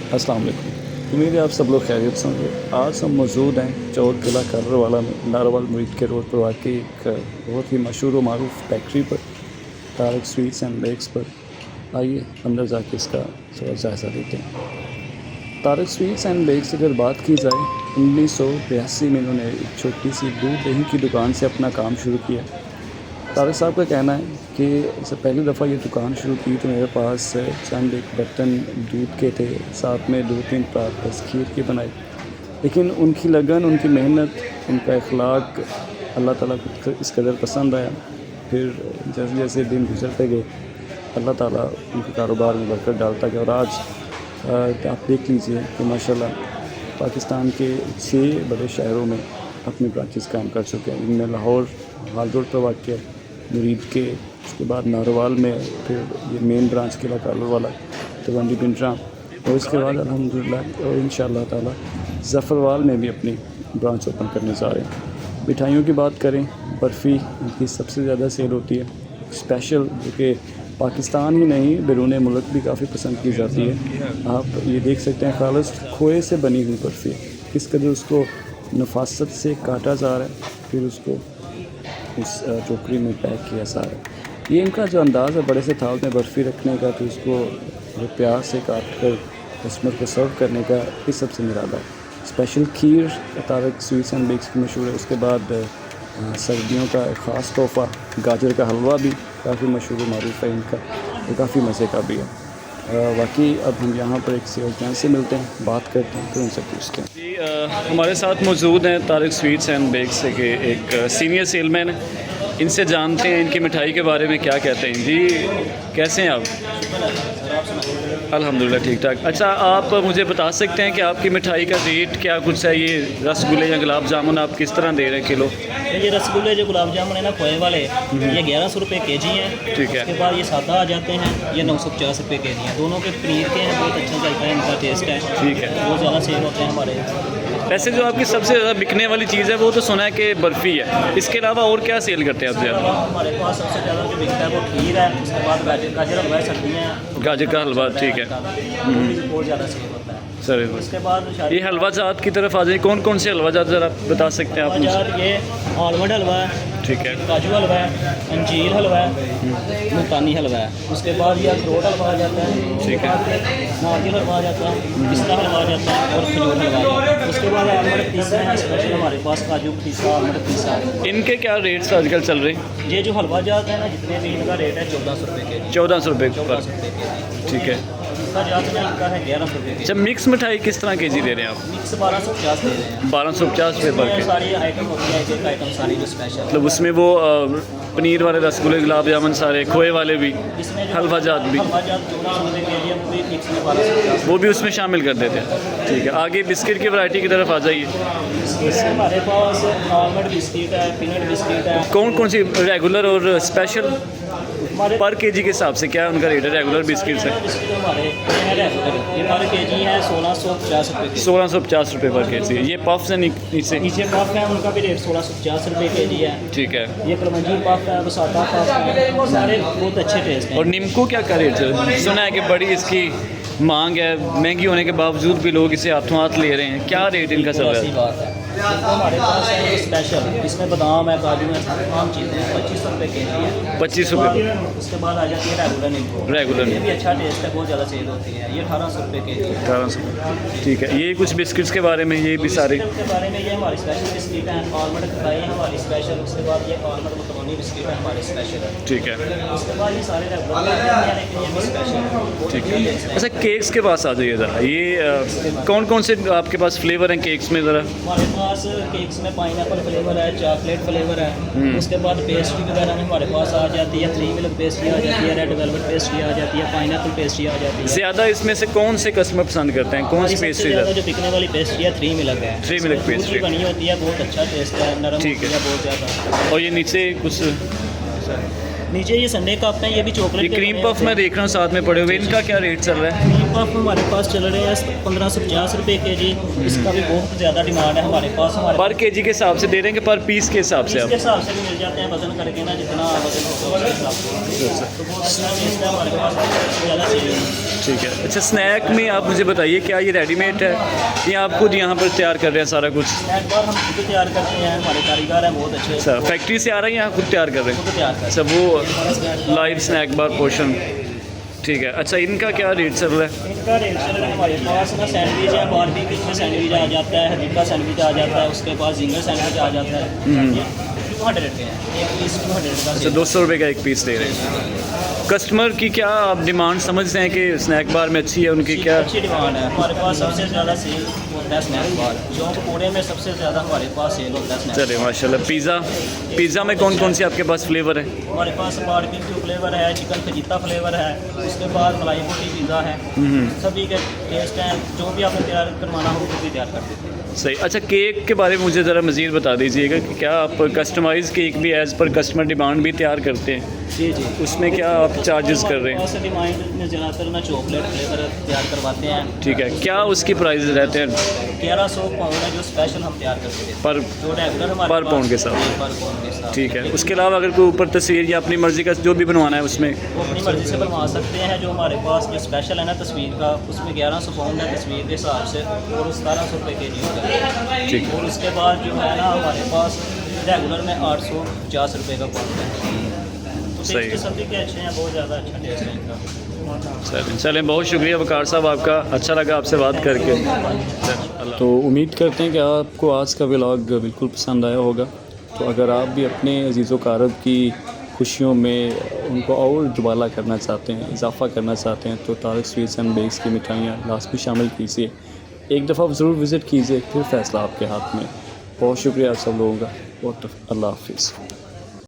अस्सलाम वालेकुम। उम्मीद है आप सब लोग खैरियत से होंगे। आज हम मौजूद हैं चौर किला कर्रवाला में नारोवाल मुरीद के रोड पर वाक़ई एक बहुत ही मशहूर व मारूफ फैक्ट्री पर तारक स्वीट्स एंड बेक्स पर। आइए अंदर जाके इसका थोड़ा जायज़ा लेते हैं। तारक स्वीट्स एंड बेक्स अगर बात की जाए 1982 में इन्होंने एक छोटी सी दूध दही की दुकान से अपना काम शुरू किया। तारक साहब का कहना है कि जब पहली दफ़ा ये दुकान शुरू की तो मेरे पास चंद एक बर्तन दूध के थे, साथ में 2-3 परात बस खीर की बनाई। लेकिन उनकी लगन, उनकी मेहनत, उनका अखलाक अल्लाह ताला को इस कदर पसंद आया। फिर जैसे जैसे दिन गुजरते गए अल्लाह ताला उनके कारोबार में बरकत डालता गया और आज आप देख लीजिए कि माशाल्लाह पाकिस्तान के 6 बड़े शहरों में अपनी ब्रांचेस काम कर चुके हैं। इनमें लाहौर हाल रोड पर वाक़ है, मुरीद के, उसके बाद नारोवाल में, फिर ये मेन ब्रांच किला कर्रवाला तलवंडी पिंजरा और उसके बाद अल्हम्दुलिल्लाह और इंशाअल्लाह ताला ज़फ़रवाल में भी अपनी ब्रांच ओपन करने जा रहे हैं। मिठाइयों की बात करें, बर्फ़ी इनकी सबसे ज़्यादा सेल होती है, स्पेशल, जो कि पाकिस्तान ही नहीं बैरून मुल्क भी काफ़ी पसंद की जाती है। आप ये देख सकते हैं खालिस खोए से बनी हुई बर्फ़ी, किस कदर उसको नफासत से काटा जा रहा है, फिर उसको उस टोकरी में पैक किया जा रहा है। ये इनका जो अंदाज़ है बड़े से थाल में बर्फ़ी रखने का, तो उसको प्यार से काट कर कस्टमर को सर्व करने का, इस सबसे निराला है। स्पेशल खीर तारक स्वीट्स एंड बेक्स की मशहूर है। उसके बाद सर्दियों का एक ख़ास तोहफ़ा गाजर का हलवा भी काफ़ी मशहूर मारूफ है इनका, ये काफ़ी मज़े का भी है। बाकी अब हम यहाँ पर एक सेल्समैन से मिलते हैं, बात करते हैं, तो उनसे पूछते हैं। जी हमारे साथ मौजूद हैं तारक स्वीट्स एंड बेक्स के एक सीनियर सेलमैन हैं। इनसे जानते हैं इनकी मिठाई के बारे में क्या कहते हैं। जी कैसे हैं आप? अल्हम्दुलिल्लाह ठीक ठाक। अच्छा, आप मुझे बता सकते हैं कि आपकी मिठाई का रेट क्या कुछ है? ये रसगुल्ले या गुलाब जामुन आप किस तरह दे रहे हैं किलो? ये रसगुल्ले जो गुलाब जामुन है ना खोए वाले, ये 1100 रुपये kg हैं। ठीक है। उसके बाद ये सादा आ जाते हैं, ये 950 रुपये kg हैं। दोनों के पनीर के हैं, बहुत अच्छा चलता है, इनका टेस्ट है। ठीक है। बहुत ज़्यादा सेल होते हैं हमारे। वैसे जो आपकी सबसे ज़्यादा बिकने वाली चीज़ है वो तो सुना है कि बर्फ़ी है, इसके अलावा और क्या सेल करते हैं आप ज़्यादा? हमारे पास सबसे ज़्यादा जो बिकता है वो खीर है, उसके बाद गाजर हलवा है, सर्दियाँ हैं। गाजर का हलवा, ठीक है। बहुत ज़्यादा सेल होता है। सर उसके बाद ये हलवा जात की तरफ आ जाए, कौन कौन से हलवा जात ज़रा बता सकते हैं आप मुझे? ये आलमंड हलवा है, ठीक है। काजू हलवा है, अंजीर हलवा है, मुल्तानी हलवा है। उसके बाद ये अखरोट हलवा आ जाता है, ठीक है। नारियल हलवा आ जाता है, पिस्ता हलवा आ जाता है और खजूर हलवा आ जाता है। उसके बाद आलमंड पीसा है स्पेशल हमारे पास, काजू पीसा, आलमंड पीसा है। इनके क्या रेट्स आजकल चल रहे हैं? ये जो हलवा जात है ना, जितने भी इनका रेट है 1400 रुपये के जी। 1400 रुपये 1400 पर, रुपये के जी। ठीक है। इसका जात है ना, इनका है 1100 रुपये के अच्छा, जी। मिक्स मिठाई किस तरह के जी दे रहे हैं आप? मिक्स 1250 दे रहे हैं। 1250 रुपये पर इसमें के। सारी आइटम होती है, एक आइटम सारी जो स्पेशल मतलब उसमें वो पनीर वाले रसगुल्ले, गुलाब जामुन, सारे खोए वाले भी, इसमें जो हलवा जात भी, हलवा जात 1400 रुपये के जी है, वो भी मिक्स में 1250। वो भी उसमें शामिल कर देते हैं, ठीक है। आगे बिस्किट की वैरायटी की तरफ आ जाइए। इसमें हमारे पास आलमंड बिस्किट है, पीनट बिस्किट है। कौन कौन सी रेगुलर और स्पेशल हमारे पर केजी के हिसाब से क्या है उनका रेट है? रेगुलर बिस्किट से बिस्किट हमारे ये रेगुलर, ये पर के जी है 1650 रुपये के। 1650 रुपये पर के जी। ये पफ्स हैं नीचे, नीचे पफ है, उनका भी रेट 1650 रुपये के जी है। ठीक है। ये कलमंजी पफ है, वसाता पफ है, सारे बहुत अच्छे टेस्ट हैं। और निम्को क्या का रेट है? सुना है कि बड़ी इसकी मांग है, महंगी होने के बावजूद भी लोग इसे हाथों हाथ ले रहे हैं, क्या रेट इनका चल रहा ऐसी है? बात है। तो हमारे पास है स्पेशल, इसमें बादाम है, काजू है, तमाम चीज़ें हैं। 2500 रुपये के जी है। 25 रुपये। उसके बाद आ जाती है रेगुलर निम्को। रेगुलर ये भी अच्छा टेस्ट है, बहुत ज़्यादा सेल होती है। ये 1800 रुपये के जी है। 1800, ठीक है। ये कुछ बिस्किट्स के बारे में, ये भी सारे बिस्किट के बारे में ये हमारी स्पेशल बिस्किट है, आलमंड खटाई है हमारी स्पेशल। उसके बाद ये आलमंड मकरोनी बिस्किट है हमारी स्पेशल है। ठीक है, उसके बाद ये सारे रेगुलर हैं, लेकिन ये भी स्पेशल है, बहुत ठीक अच्छा है। टेस्ट है। अच्छा, केक्स के पास आ जाइए ज़रा। ये कौन कौन से आपके पास फ्लेवर हैं केक्स में ज़रा? हमारे पास केक्स में पाइनएप्पल फ्लेवर है, चॉकलेट फ्लेवर है। उसके बाद पेस्ट्री वगैरह में हमारे पास आ जाती है, 3 मिल्क पेस्ट्री आ जाती है, रेड वेलवेट पेस्ट्री आ जाती है, पाइनएप्पल पेस्ट्री आ जाती है। ज़्यादा इसमें से कौन से कस्टमर पसंद करते हैं, कौन सी सबसे पेस्ट्री ज़्यादा ज़्यादा? जो बिकने वाली पेस्ट्री है 3 मिल्क है। 3 मिल्क इसमें दूध पेस्ट्री। की बनी होती है, बहुत अच्छा टेस्ट है, नरम ठीक होती है। है बहुत ज़्यादा। और ये नीचे कुछ नीचे ये संडे कप हैं, ये भी ये चॉकलेट क्रीम पफ मैं देख रहा हूँ साथ में पड़े हुए, इनका क्या रेट चल रहा है? क्रीम पफ हमारे पास चल रहे हैं 1550 रुपये के जी। इसका भी बहुत ज़्यादा डिमांड है हमारे पास। हमारे पर केजी के हिसाब से दे रहे हैं कि पर पीस के हिसाब से इसके आप? हिसाब से भी मिल जाते हैं, वजन करके ना, जितना वजन होगा उसके हिसाब से। तो बहुत अच्छा टेस्ट है हमारे पास, ज़्यादा सेल है। ठीक है। अच्छा, स्नैक में आप मुझे बताइए, क्या ये रेडीमेड है या आप खुद यहाँ पर तैयार कर रहे हैं सारा कुछ? स्नैक बार हम खुद तैयार करते हैं, हमारे कारीगर हैं बहुत अच्छे। अच्छा, फैक्ट्री से आ रहा है या खुद तैयार कर रहे हैं? खुद तैयार करते अच्छा, वो लाइव स्नैक बार पोर्शन, ठीक है। अच्छा, इनका क्या रेट चल रहा है? इनका रेट चल रहा है हमारे पास ना, सैंडविच है, बारबेक्यू में सैंडविच आ जाता है, हनीका सैंडविच आ जाता है, उसके बाद जिंगर सैंडविच आ जाता है। 200 के हैं, एक पीस 200 का। अच्छा, 200 रुपये का एक पीस दे रहे हैं। कस्टमर की क्या आप डिमांड समझते हैं कि स्नैक बार में अच्छी है उनकी? क्या अच्छी डिमांड है हमारे पास, सबसे ज़्यादा सेल होता है स्नैक बार। चौक पूरे में सबसे ज़्यादा हमारे पास सेल होता है स्नैक। चले माशाल्लाह। पिज़्ज़ा में कौन कौन से आपके पास फ्लेवर है? हमारे पास बारबेक्यू फ्लेवर है, चिकन फजीता फ्लेवर है, उसके बाद मलाई बोटी पिज़्ज़ा है। सभी के टेस्ट हैं, जो भी आपने तैयार करवाना हो वो भी तैयार कर देते हैं। सही। अच्छा, केक के बारे में मुझे ज़रा मज़ीद बता दीजिएगा कि क्या आप कस्टमाइज़ केक भी एज़ पर कस्टमर डिमांड भी तैयार करते हैं? जी जी। उसमें क्या आप चार्जेस कर रहे हैं? हैं डिमांड में ज़्यादातर ना चॉकलेट फ्लेवर तैयार करवाते हैं। ठीक है। क्या उसकी प्राइस रहते हैं? 1100 पाउंड है जो स्पेशल हम तैयार करके देते हैं, पर जो रेगुलर हमारे पर पास- पाउंड के साथ? पर पाउंड के साथ। ठीक है। उसके अलावा अगर कोई ऊपर तस्वीर या अपनी मर्ज़ी का जो भी बनवाना है उसमें? वो अपनी मर्ज़ी से बनवा सकते हैं। जो हमारे पास जो स्पेशल है ना तस्वीर का, उसमें 1100 पाउंड है तस्वीर के हिसाब से, और 1700 रुपये के जी होता है। ठीक है। और उसके बाद जो है ना हमारे पास रेगुलर में 850 रुपये का पाउंड है। तो सही। टेस्ट सभी के अच्छे हैं, बहुत ज़्यादा अच्छा टेस्ट है इनका। चलें, बहुत शुक्रिया वकार साहब आपका, अच्छा लगा आपसे बात करके। तो उम्मीद करते हैं कि आपको आज का व्लॉग बिल्कुल पसंद आया होगा। तो अगर आप भी अपने अजीज़ व क़ारब की खुशियों में उनको और दुबाला करना चाहते हैं, इजाफ़ा करना चाहते हैं, तो तारिक स्वीट्स एंड बेक्स की मिठाइयाँ लाजमी शामिल कीजिए। एक दफ़ा ज़रूर विज़िट कीजिए, फिर फ़ैसला आपके हाथ में। बहुत शुक्रिया आप सब लोगों का। बहुत अल्लाह हाफ़िज़।